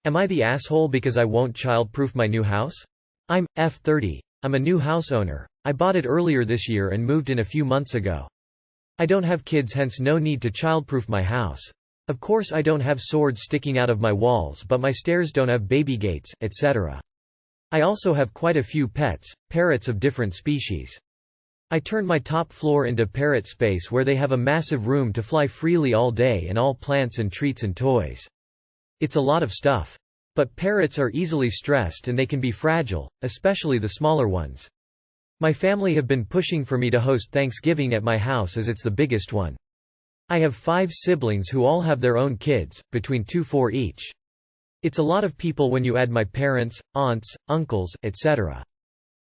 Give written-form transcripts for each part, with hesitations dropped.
Am I the asshole because I won't childproof my new house? I'm 30. I'm a new house owner. I bought it earlier this year and moved in a few months ago. I don't have kids, hence no need to childproof my house. Of course I don't have swords sticking out of my walls, but my stairs don't have baby gates, etc. I also have quite a few pets, parrots of different species. I turned my top floor into parrot space where they have a massive room to fly freely all day and all plants and treats and toys. It's a lot of stuff. But parrots are easily stressed and they can be fragile, especially the smaller ones. My family have been pushing for me to host Thanksgiving at my house as it's the biggest one. I have 5 siblings who all have their own kids, between 2-4 each. It's a lot of people when you add my parents, aunts, uncles, etc.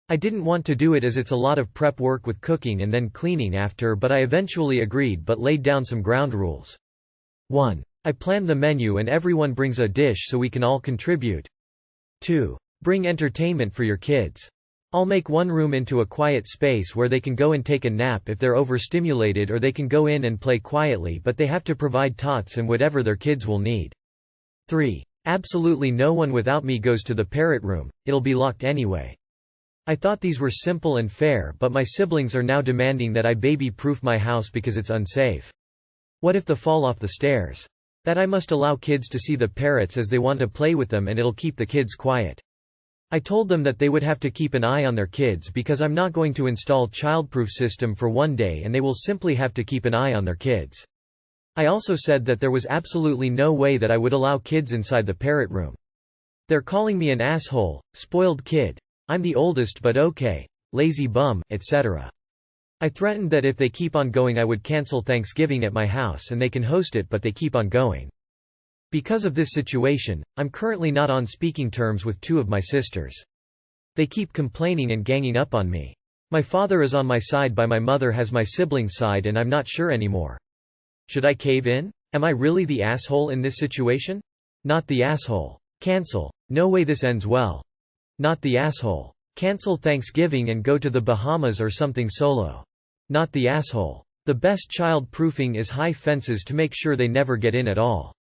I didn't want to do it as it's a lot of prep work with cooking and then cleaning after, but I eventually agreed but laid down some ground rules. 1. I planned the menu and everyone brings a dish so we can all contribute. 2. Bring entertainment for your kids. I'll make one room into a quiet space where they can go and take a nap if they're overstimulated, or they can go in and play quietly, but they have to provide tots and whatever their kids will need. 3. Absolutely no one without me goes to the parrot room, it'll be locked anyway. I thought these were simple and fair, but my siblings are now demanding that I baby-proof my house because it's unsafe. What if they fall off the stairs? That I must allow kids to see the parrots as they want to play with them and it'll keep the kids quiet. I told them that they would have to keep an eye on their kids because I'm not going to install childproof system for one day and they will simply have to keep an eye on their kids. I also said that there was absolutely no way that I would allow kids inside the parrot room. They're calling me an asshole, spoiled kid. I'm the oldest but okay, lazy bum, etc. I threatened that if they keep on going I would cancel Thanksgiving at my house and they can host it, but they keep on going. Because of this situation, I'm currently not on speaking terms with 2 of my sisters. They keep complaining and ganging up on me. My father is on my side but my mother has my sibling's side and I'm not sure anymore. Should I cave in? Am I really the asshole in this situation? Not the asshole. Cancel. No way this ends well. Not the asshole. Cancel Thanksgiving and go to the Bahamas or something solo. Not the asshole. The best child-proofing is high fences to make sure they never get in at all.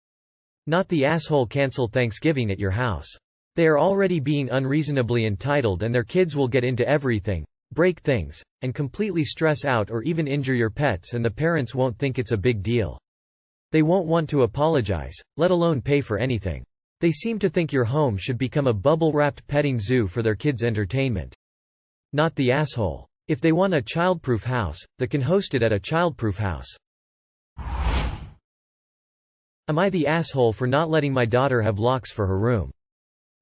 Not the asshole. Cancel Thanksgiving at your house. They are already being unreasonably entitled and their kids will get into everything, break things, and completely stress out or even injure your pets, and the parents won't think it's a big deal. They won't want to apologize, let alone pay for anything. They seem to think your home should become a bubble-wrapped petting zoo for their kids' entertainment. Not the asshole. If they want a childproof house, they can host it at a childproof house. Am I the asshole for not letting my daughter have locks for her room?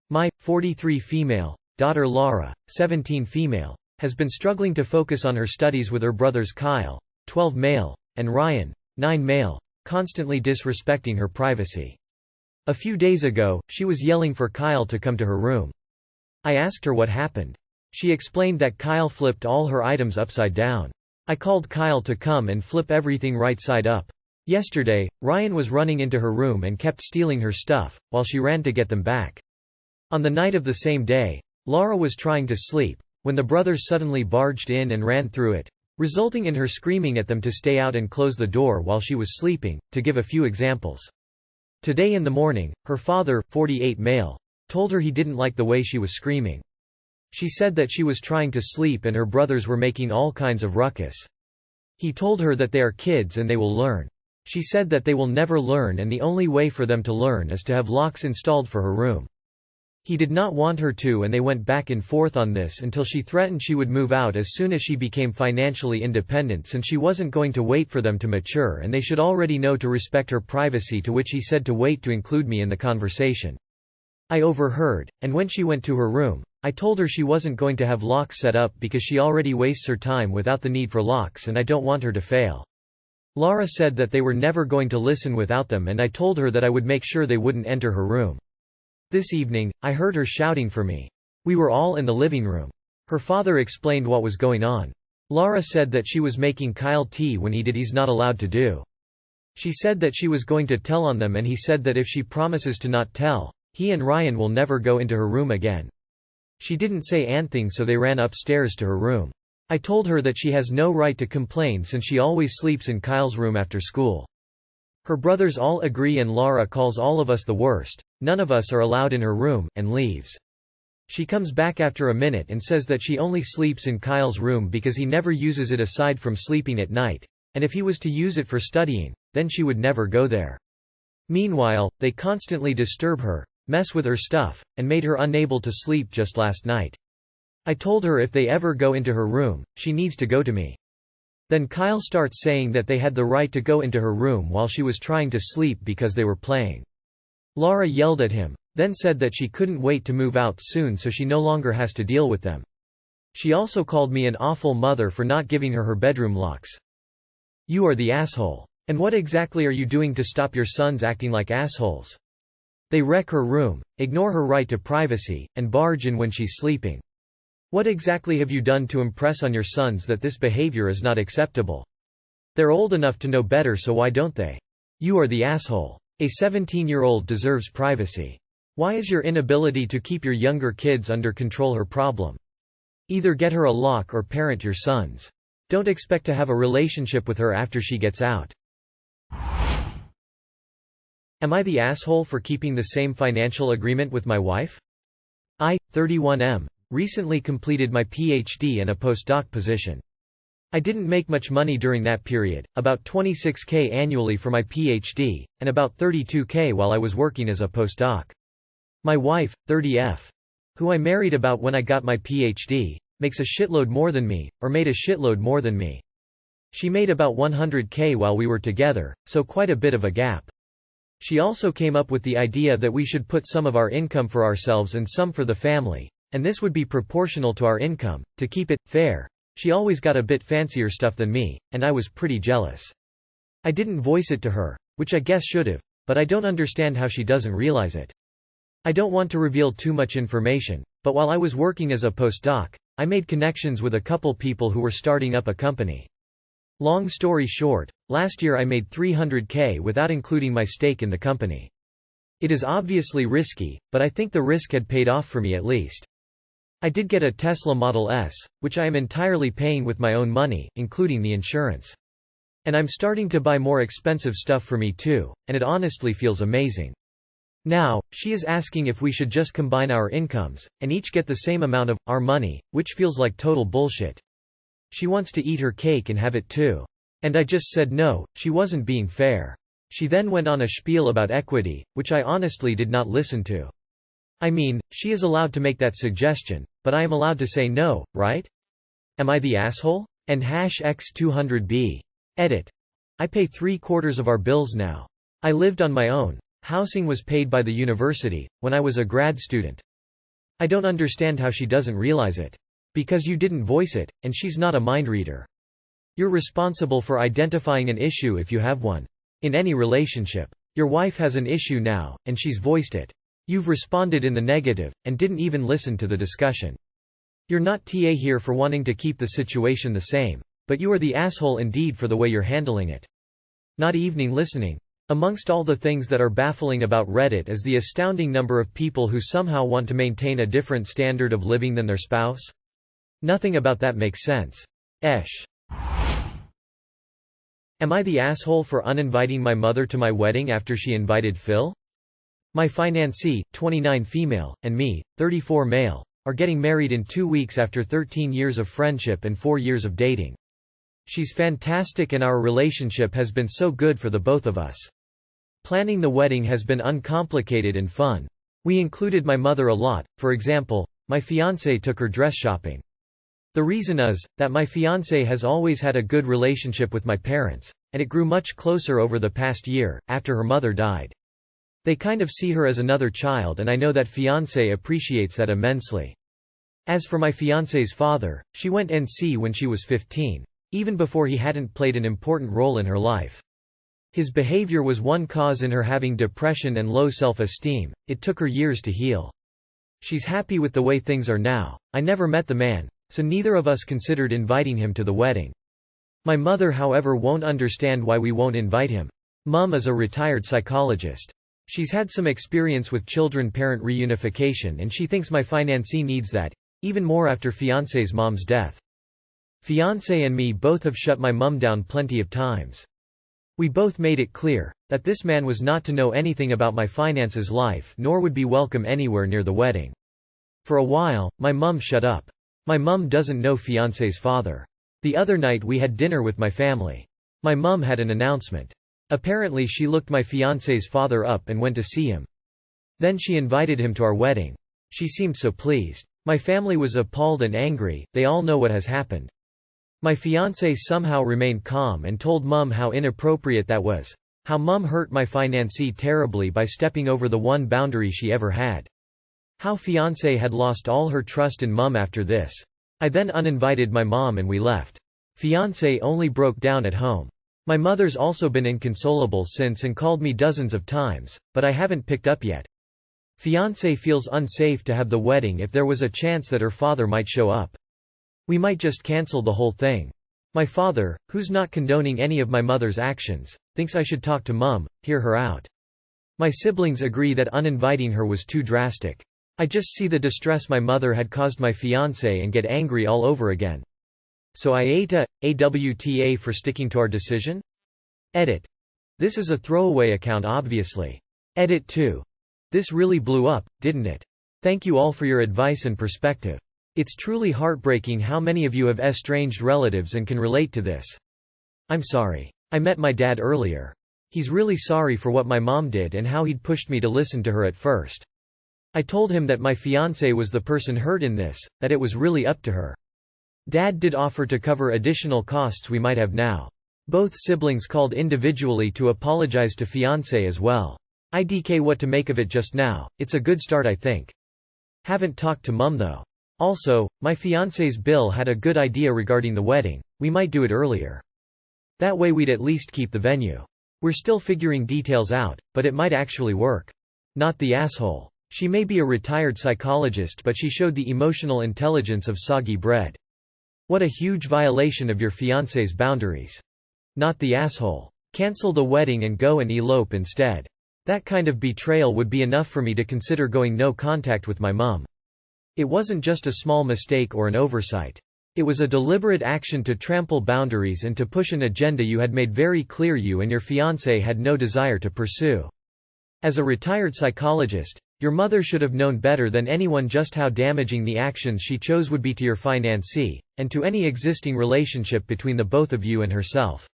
My 43 female daughter Laura, 17 female, has been struggling to focus on her studies with her brothers Kyle, 12 male, and Ryan, 9 male, constantly disrespecting her privacy. A few days ago, she was yelling for Kyle to come to her room. I asked her what happened. She explained that Kyle flipped all her items upside down. I called Kyle to come and flip everything right side up. Yesterday, Ryan was running into her room and kept stealing her stuff, while she ran to get them back. On the night of the same day, Laura was trying to sleep, when the brothers suddenly barged in and ran through it, resulting in her screaming at them to stay out and close the door while she was sleeping, to give a few examples. Today in the morning, her father, 48 male, told her he didn't like the way she was screaming. She said that she was trying to sleep and her brothers were making all kinds of ruckus. He told her that they are kids and they will learn. She said that they will never learn and the only way for them to learn is to have locks installed for her room. He did not want her to, and they went back and forth on this until she threatened she would move out as soon as she became financially independent, since she wasn't going to wait for them to mature and they should already know to respect her privacy, to which he said to wait to include me in the conversation. I overheard, and when she went to her room, I told her she wasn't going to have locks set up because she already wastes her time without the need for locks and I don't want her to fail. Laura said that they were never going to listen without them, and I told her that I would make sure they wouldn't enter her room. This evening, I heard her shouting for me. We were all in the living room. Her father explained what was going on. Laura said that she was making Kyle tea when he did he's not allowed to do. She said that she was going to tell on them, and he said that if she promises to not tell, he and Ryan will never go into her room again. She didn't say anything, so they ran upstairs to her room. I told her that she has no right to complain since she always sleeps in Kyle's room after school. Her brothers all agree and Laura calls all of us the worst. None of us are allowed in her room, and leaves. She comes back after a minute and says that she only sleeps in Kyle's room because he never uses it aside from sleeping at night, and if he was to use it for studying, then she would never go there. Meanwhile, they constantly disturb her, mess with her stuff, and made her unable to sleep just last night. I told her if they ever go into her room, she needs to go to me. Then Kyle starts saying that they had the right to go into her room while she was trying to sleep because they were playing. Laura yelled at him, then said that she couldn't wait to move out soon so she no longer has to deal with them. She also called me an awful mother for not giving her her bedroom locks. You are the asshole. And what exactly are you doing to stop your sons acting like assholes? They wreck her room, ignore her right to privacy, and barge in when she's sleeping. What exactly have you done to impress on your sons that this behavior is not acceptable? They're old enough to know better, so why don't they? You are the asshole. A 17-year-old deserves privacy. Why is your inability to keep your younger kids under control her problem? Either get her a lock or parent your sons. Don't expect to have a relationship with her after she gets out. Am I the asshole for keeping the same financial agreement with my wife? I, 31M, recently completed my PhD and a postdoc position. I didn't make much money during that period, about $26,000 annually for my PhD, and about $32,000 while I was working as a postdoc. My wife, 30F, who I married about when I got my PhD, makes a shitload more than me, or made a shitload more than me. She made about $100,000 while we were together, so quite a bit of a gap. She also came up with the idea that we should put some of our income for ourselves and some for the family, and this would be proportional to our income, to keep it fair. She always got a bit fancier stuff than me, and I was pretty jealous. I didn't voice it to her, which I guess should've, but I don't understand how she doesn't realize it. I don't want to reveal too much information, but while I was working as a postdoc, I made connections with a couple people who were starting up a company. Long story short, last year I made $300,000 without including my stake in the company. It is obviously risky, but I think the risk had paid off for me at least. I did get a Tesla Model S, which I am entirely paying with my own money, including the insurance. And I'm starting to buy more expensive stuff for me too, and it honestly feels amazing. Now, she is asking if we should just combine our incomes, and each get the same amount of our money, which feels like total bullshit. She wants to eat her cake and have it too. And I just said no, she wasn't being fair. She then went on a spiel about equity, which I honestly did not listen to. I mean, she is allowed to make that suggestion, but I am allowed to say no, right? Am I the asshole? And #X200B. Edit. I pay 3/4 of our bills now. I lived on my own. Housing was paid by the university, when I was a grad student. I don't understand how she doesn't realize it. Because you didn't voice it, and she's not a mind reader. You're responsible for identifying an issue if you have one. In any relationship. Your wife has an issue now, and she's voiced it. You've responded in the negative, and didn't even listen to the discussion. You're not TA here for wanting to keep the situation the same, but you are the asshole indeed for the way you're handling it. Not evening listening. Amongst all the things that are baffling about Reddit is the astounding number of people who somehow want to maintain a different standard of living than their spouse. Nothing about that makes sense. Esh. Am I the asshole for uninviting my mother to my wedding after she invited Phil? My financee, 29 female, and me, 34 male, are getting married in 2 weeks after 13 years of friendship and 4 years of dating. She's fantastic and our relationship has been so good for the both of us. Planning the wedding has been uncomplicated and fun. We included my mother a lot, for example, my fiancé took her dress shopping. The reason is, that my fiancé has always had a good relationship with my parents, and it grew much closer over the past year, after her mother died. They kind of see her as another child and I know that fiancé appreciates that immensely. As for my fiancé's father, she went NC when she was 15, even before he hadn't played an important role in her life. His behavior was one cause in her having depression and low self-esteem. It took her years to heal. She's happy with the way things are now. I never met the man, so neither of us considered inviting him to the wedding. My mother however won't understand why we won't invite him. Mum is a retired psychologist. She's had some experience with children-parent reunification and she thinks my financee needs that, even more after fiancé's mom's death. Fiancé and me both have shut my mum down plenty of times. We both made it clear, that this man was not to know anything about my finances life nor would be welcome anywhere near the wedding. For a while, my mum shut up. My mum doesn't know fiancé's father. The other night we had dinner with my family. My mum had an announcement. Apparently she looked my fiancé's father up and went to see him. Then she invited him to our wedding. She seemed so pleased. My family was appalled and angry, they all know what has happened. My fiancé somehow remained calm and told mum how inappropriate that was. How mum hurt my fiancé terribly by stepping over the one boundary she ever had. How fiancé had lost all her trust in mum after this. I then uninvited my mom and we left. Fiancé only broke down at home. My mother's also been inconsolable since and called me dozens of times, but I haven't picked up yet. Fiancé feels unsafe to have the wedding if there was a chance that her father might show up. We might just cancel the whole thing. My father, who's not condoning any of my mother's actions, thinks I should talk to mum, hear her out. My siblings agree that uninviting her was too drastic. I just see the distress my mother had caused my fiancé and get angry all over again. So AITA, AWTA for sticking to our decision? Edit. This is a throwaway account obviously. Edit 2. This really blew up, didn't it? Thank you all for your advice and perspective. It's truly heartbreaking how many of you have estranged relatives and can relate to this. I'm sorry. I met my dad earlier. He's really sorry for what my mom did and how he'd pushed me to listen to her at first. I told him that my fiancé was the person hurt in this, that it was really up to her. Dad did offer to cover additional costs we might have now. Both siblings called individually to apologize to fiancé as well. IDK what to make of it just now, it's a good start I think. Haven't talked to mum though. Also, my fiancé's bill had a good idea regarding the wedding, we might do it earlier. That way we'd at least keep the venue. We're still figuring details out, but it might actually work. Not the asshole. She may be a retired psychologist but she showed the emotional intelligence of soggy bread. What a huge violation of your fiancé's boundaries. Not the asshole. Cancel the wedding and go and elope instead. That kind of betrayal would be enough for me to consider going no contact with my mum. It wasn't just a small mistake or an oversight. It was a deliberate action to trample boundaries and to push an agenda you had made very clear you and your fiancé had no desire to pursue. As a retired psychologist, your mother should have known better than anyone just how damaging the actions she chose would be to your fiancé, and to any existing relationship between the both of you and herself.